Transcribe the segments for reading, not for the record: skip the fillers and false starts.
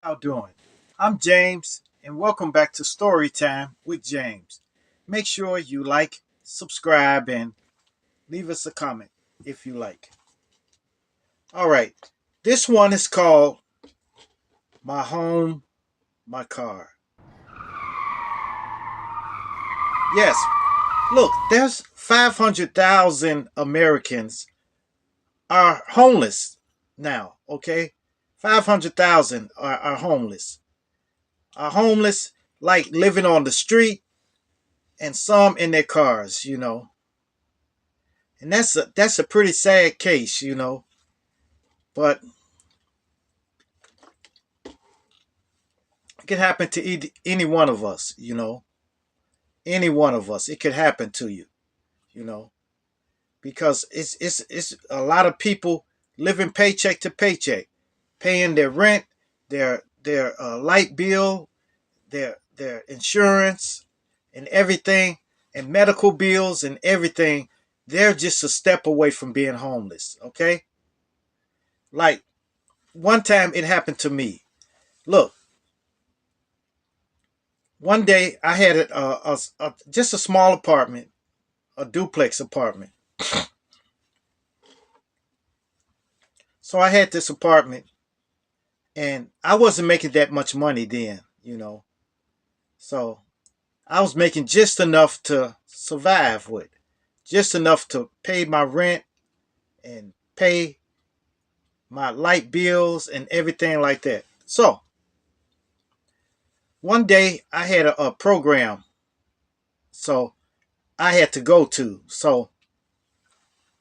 How doing? I'm James, and welcome back to Storytime with James. Make sure you like, subscribe, and leave us a comment if you like. All right, this one is called My Home, My Car. Yes, look, there's 500,000 Americans are homeless now, okay? 500,000 are homeless. Are homeless, like living on the street, and some in their cars. And that's a pretty sad case. But it could happen to any one of us. Any one of us, it could happen to you know because it's a lot of people living paycheck to paycheck, paying their rent, their light bill, their insurance, and everything, and medical bills and everything. They're just a step away from being homeless. Okay, like one time it happened to me. Look, one day I had just a small apartment, a duplex apartment. So I had this apartment, and I wasn't making that much money then. So I was making just enough to survive with, just enough to pay my rent and pay my light bills and everything like that. So one day I had a program, so I had to go to. So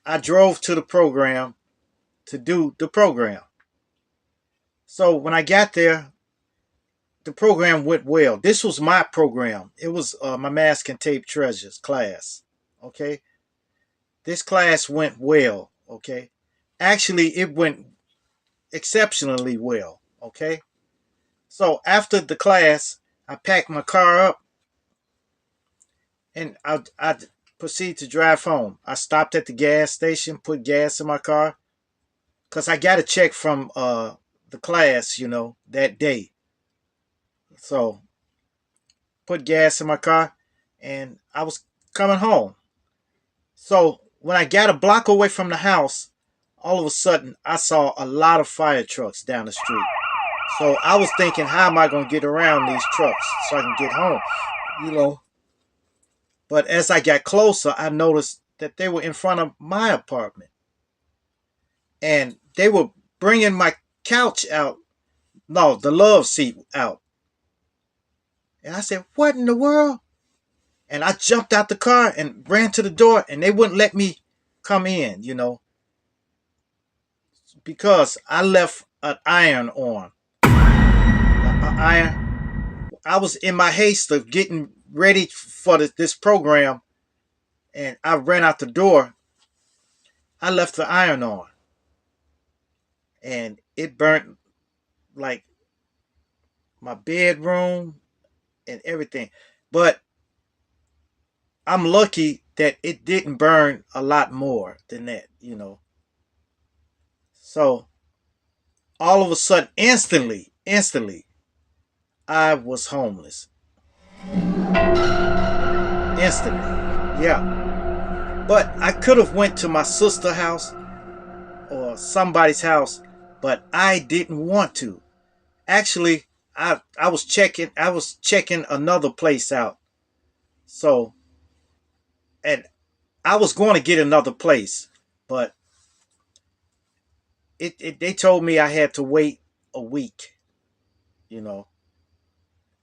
I drove to the program to do the program. So when I got there, the program went well. This was my program. It was my Mask and Tape Treasures class. Okay. This class went well. Okay. Actually, it went exceptionally well. Okay. So after the class, I packed my car up and I proceeded to drive home. I stopped at the gas station, put gas in my car because I got a check from the class, that day. So put gas in my car, and I was coming home. So when I got a block away from the house, all of a sudden I saw a lot of fire trucks down the street. So I was thinking, how am I going to get around these trucks so I can get home? You know. But as I got closer, I noticed that they were in front of my apartment, and they were bringing my couch out. No, the love seat out. And I said, "What in the world?" And I jumped out the car and ran to the door, and they wouldn't let me come in, because I left an iron on. An iron. I was in my haste of getting ready for this program, and I ran out the door. I left the iron on, and it burnt like my bedroom and everything. But I'm lucky that it didn't burn a lot more than that. So all of a sudden, instantly, I was homeless. Instantly. Yeah. But I could have went to my sister's house or somebody's house, but I didn't want to. Actually, I was checking another place out. So, and I was going to get another place, but they told me I had to wait a week, you know.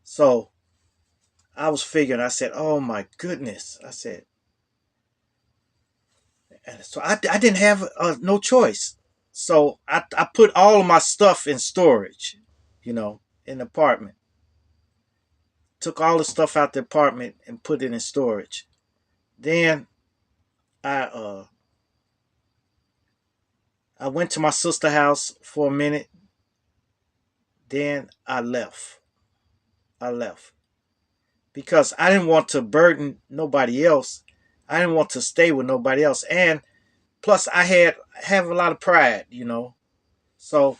So I was figuring, I said, oh my goodness. I said, and so I didn't have no choice. So I put all of my stuff in storage, in the apartment. Took all the stuff out the apartment and put it in storage. Then I uh I went to my sister's house for a minute. Then I left. I left because I didn't want to burden nobody else. I didn't want to stay with nobody else, and plus I have a lot of pride. So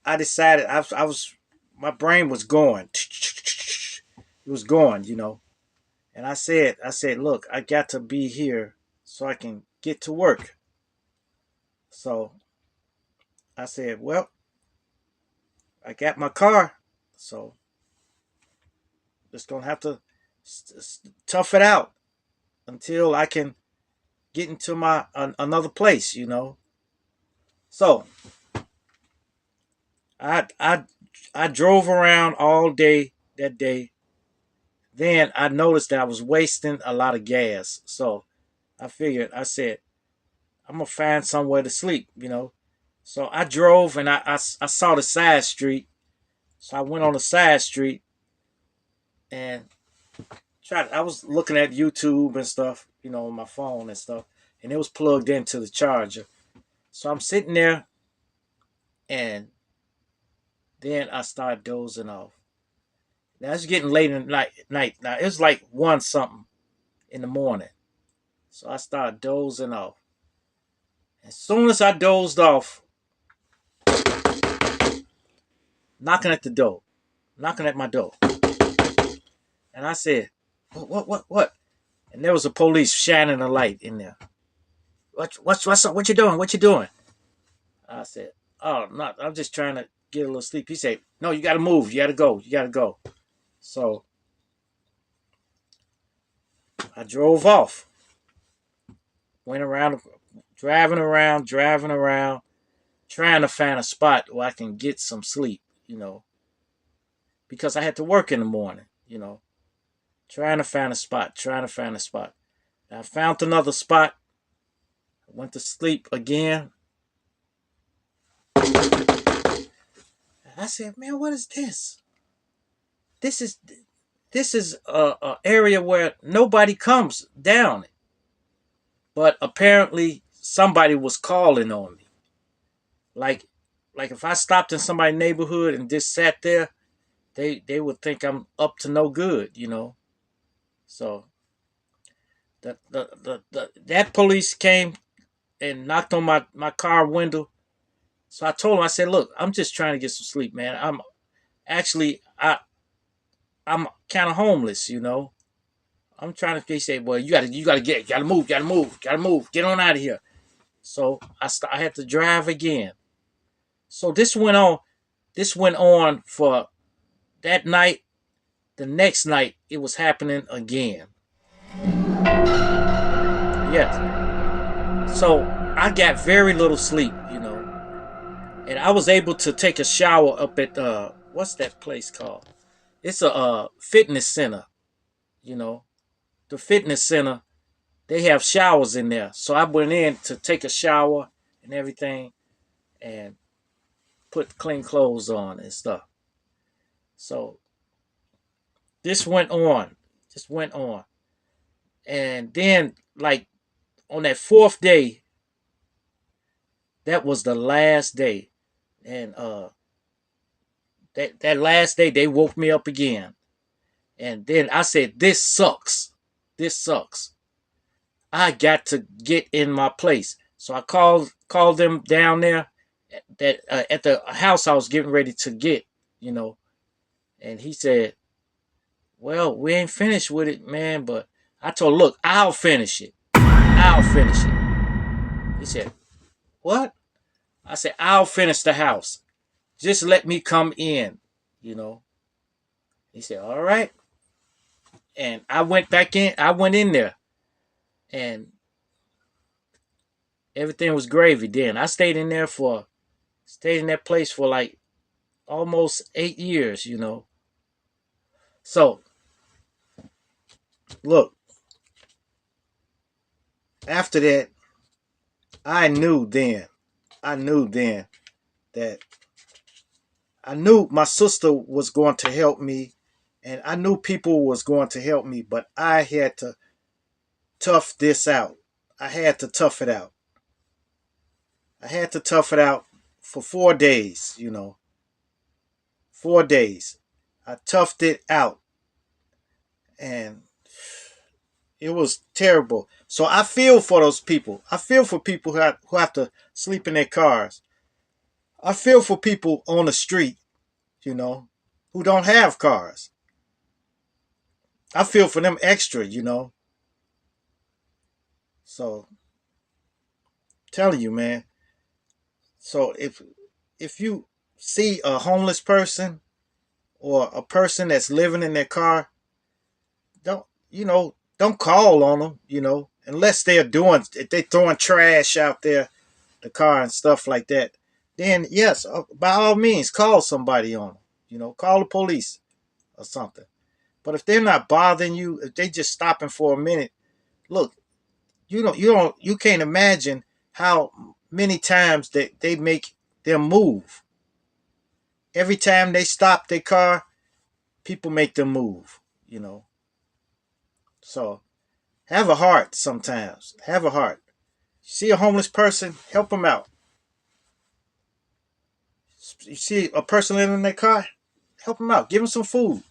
I decided I was my brain was going. It was going, And I said, look, I got to be here so I can get to work. So I said, well, I got my car, so just gonna have to tough it out until I can get into my another place. So I drove around all day that day. Then I noticed that I was wasting a lot of gas. So I said, I'm gonna find somewhere to sleep. So I drove and I saw the side street. So I went on the side street and I was looking at YouTube and stuff, on my phone and stuff, and it was plugged into the charger. So I'm sitting there, and then I started dozing off. Now it's getting late in the night. Now it's like one something in the morning. So I started dozing off. As soon as I dozed off, knocking at the door, knocking at my door, and I said, "What?" And there was a police shining a light in there. What's up? What you doing? What you doing? I said, "Oh, no, I'm just trying to get a little sleep." He said, "No, you got to move. You got to go. You got to go." So I drove off, went around, driving around, trying to find a spot where I can get some sleep, because I had to work in the morning. Trying to find a spot, trying to find a spot. I found another spot, went to sleep again. I said, "Man, what is this? This is this is a area where nobody comes down." But apparently somebody was calling on me. Like like if I stopped in somebody's neighborhood and just sat there, they would think I'm up to no good. So that police came and knocked on my car window. So I told him, I said, "Look, I'm just trying to get some sleep, man. I'm actually I'm kind of homeless. I'm trying to." They say, "Well, you gotta move, get on out of here." So I had to drive again. So this went on for that night. The next night, it was happening again. Yes. So I got very little sleep, and I was able to take a shower up at what's that place called? It's a fitness center. The fitness center, they have showers in there. So I went in to take a shower and everything, and put clean clothes on and stuff. So this went on, just went on, and then like on that fourth day, that was the last day, and that last day they woke me up again, and then I said, "This sucks. This sucks. I got to get in my place." So I called them down there that at the house I was getting ready to get, and he said, "Well, we ain't finished with it, man, but." I told him, "Look, I'll finish it. I'll finish it." He said, "What?" I said, "I'll finish the house. Just let me come in, you know." He said, "All right." And I went back in. I went in there, and everything was gravy. Then I stayed in that place for like almost 8 years. So look, after that, I knew then. I knew then that I knew my sister was going to help me, and I knew people was going to help me, but I had to tough this out. I had to tough it out. I had to tough it out for 4 days. 4 days. I toughed it out, and it was terrible. So I feel for those people. I feel for people who have to sleep in their cars. I feel for people on the street, you know, who don't have cars. I feel for them extra. So telling you, man. So if you see a homeless person or a person that's living in their car, don't call on them, unless if they throwing trash out there, the car and stuff like that. Then yes, by all means, call somebody on them. Call the police or something. But if they're not bothering you, if they just stopping for a minute, look, you can't imagine how many times they make them move. Every time they stop their car, people make them move. You know, so have a heart sometimes. Have a heart. See a homeless person, help them out. You see a person living in their car, help them out. Give them some food.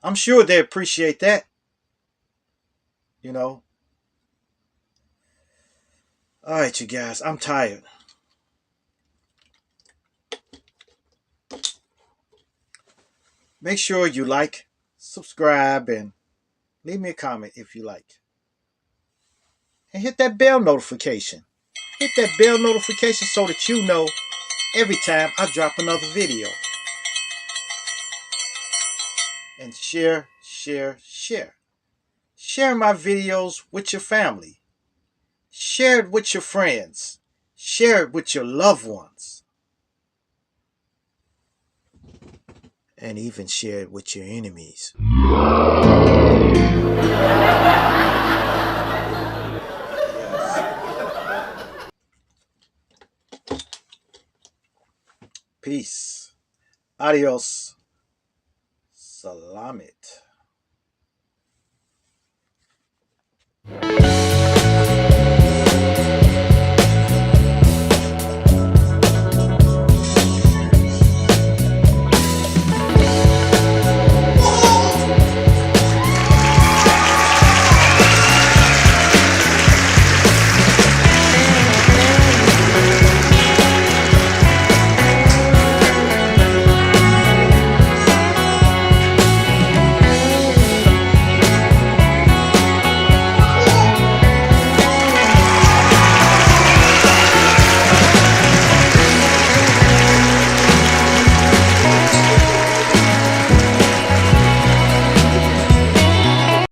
I'm sure they appreciate that. You know. All right, you guys. I'm tired. Make sure you like, subscribe, and leave me a comment if you like. And hit that bell notification. Hit that bell notification so that you know every time I drop another video. And share, share, share. Share my videos with your family. Share it with your friends. Share it with your loved ones. And even share it with your enemies. Peace. Adios. Salamit.